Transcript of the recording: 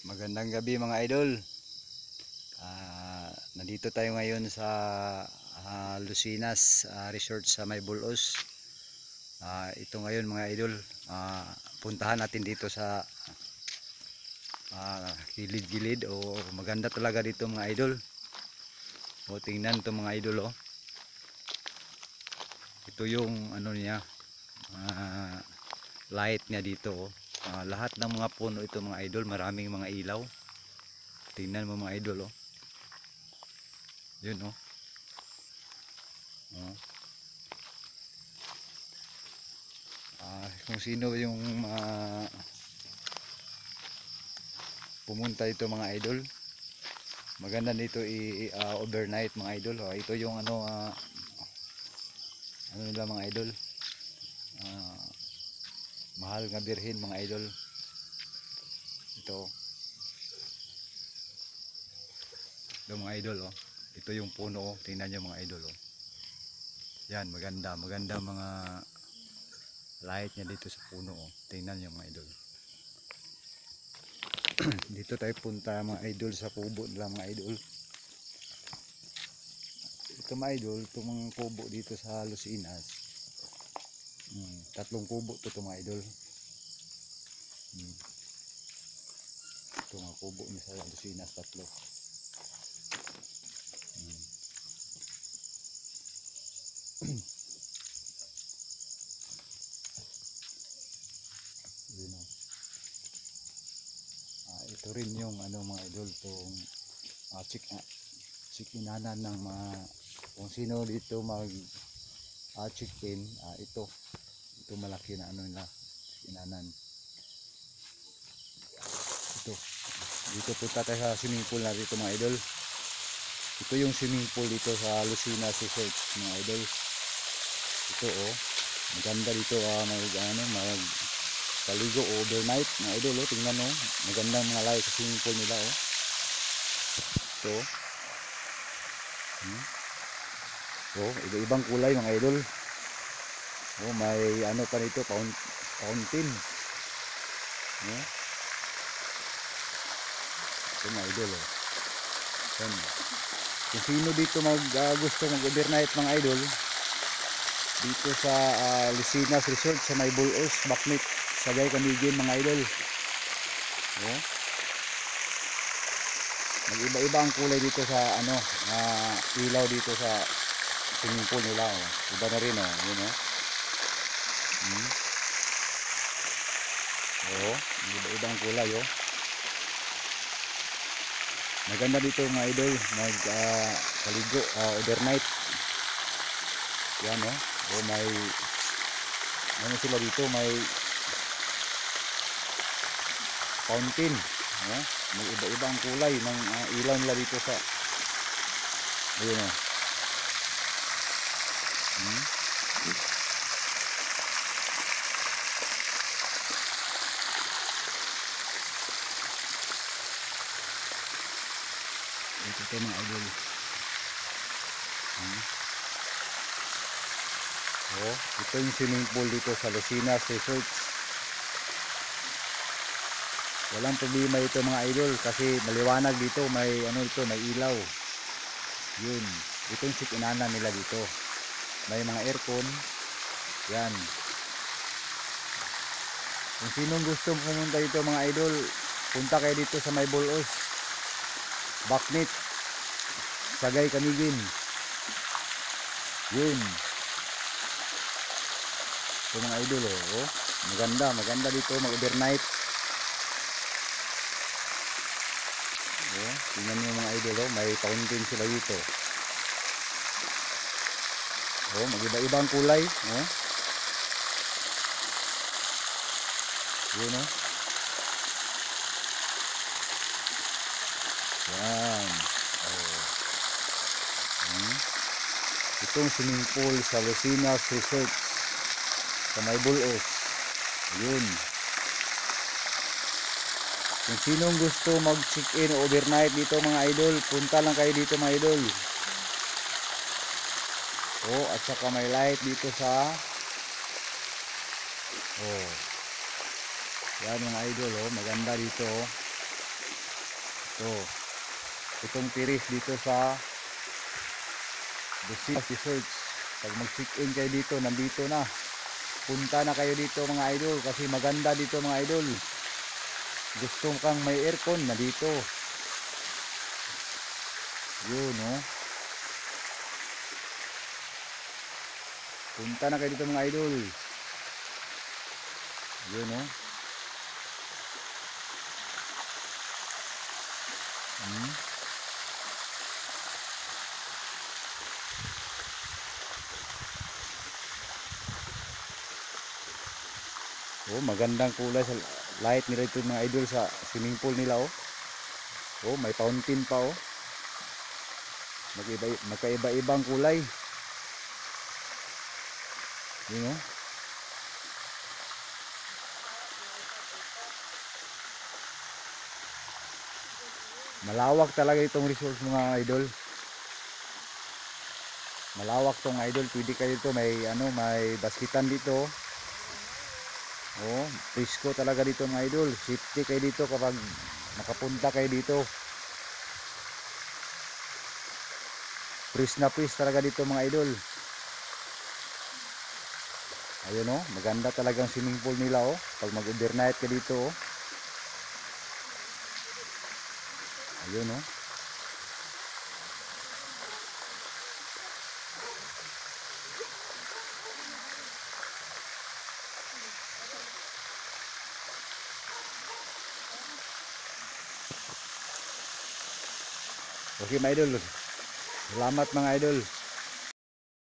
Magandang gabi mga idol. Nandito tayo ngayon sa Lucinas Resort sa May Bulos. Ito ngayon mga idol, puntahan natin dito sa gilid-gilid. Maganda talaga dito mga idol. Tingnan to mga idol. Ito yung ano niya, light niya dito. Lahat ng mga puno ito mga idol, maraming mga ilaw. Tingnan mo mga idol. Yun kung sino yung pumunta ito mga idol, maganda dito overnight mga idol. Ito yung ano nila mga idol, mahal nga birhen mga idol. Ito mga idol. Ito yung puno. Tingnan nyo mga idol. Yan, maganda mga light niya dito sa puno. Tingnan nyo mga idol. Dito tayo punta mga idol sa kubo nila mga idol. Ito mga idol, itong mga kubo dito sa Lucinas, tatlong kubo to mga idol. Ito mga kubo niya sa Lucinas, tatlo. Ito rin yung ano mga idol, itong check-inanan ng mga kung sino dito mag check-in. Ito malaki na ano nila, check-inanan. Dito punta tayo sa swimming pool na dito mga idol. Ito yung swimming pool dito sa Lucinas Resort mga idol. Ito maganda dito mag paligo overnight mga idol. Tingnan magandang mga light sa swimming pool nila. Ito iba-ibang kulay mga idol. May ano pa nito, fountain. Ito mga idol. Kung sino dito gusto mag-overnight mga idol, dito sa Lucinas Resort sa May Bulos, Bakmit, Sagay Camiguin mga idol. Mag-iba-iba ang kulay dito sa ilaw dito sa swimming pool nila. Iba na rin yun iba-iba ang kulay. Maganda dito mga idol paligo overnight. Yan may ano sila dito, may fountain. May iba-iba ang kulay ng ilaw nila dito sa ayun. Ito mga idol. Ito yung swimming pool dito sa Lucinas Resort. Walang problema ito mga idol kasi maliwanag dito, may may ilaw. Yun, ito yung check-inanan nila dito. May mga aircon. Yan. Kung sinong gusto pumunta dito mga idol, punta kayo dito sa May Bulos, Bakmit, Sagay Camiguin. Yun. Ito mga idol. Maganda dito mag-overnight. Tingnan nyo mga idol. May fountain sila dito. Mag-iba-ibang kulay. Yun yan. Itong swimming pool sa Lucinas Resort sa May Bulos. Yun. Kung sinong gusto mag-check-in overnight dito mga idol, punta lang kayo dito mga idol. At saka may light dito sa yan mga idol. Maganda dito. So, itong tiris dito sa Lucina Resorts. Pag mag-check-in kayo dito, nandito na. Punta na kayo dito mga idol kasi maganda dito mga idol. Gusto kang may aircon, na dito. Yun, no? Punta na kayo dito mga idol. Yun, no? Oh, magandang kulay sa light nila ito mga idol sa swimming pool nila, oh. Oh, may fountain pa, oh. Magkaiba-ibang kulay. Yun, oh. Malawak talaga itong resort mga idol. Malawak tong idol. Pwede kayo dito, may basketan dito. Oh, presko talaga dito mga idol. Safety kayo dito kapag nakapunta kayo dito. Pris na pris talaga dito mga idol. Ayun, oh, maganda talagang swimming pool nila, oh. Pag mag-overnight ka dito, oh. Ayun, oh. Okay mga idol. Salamat mga idol.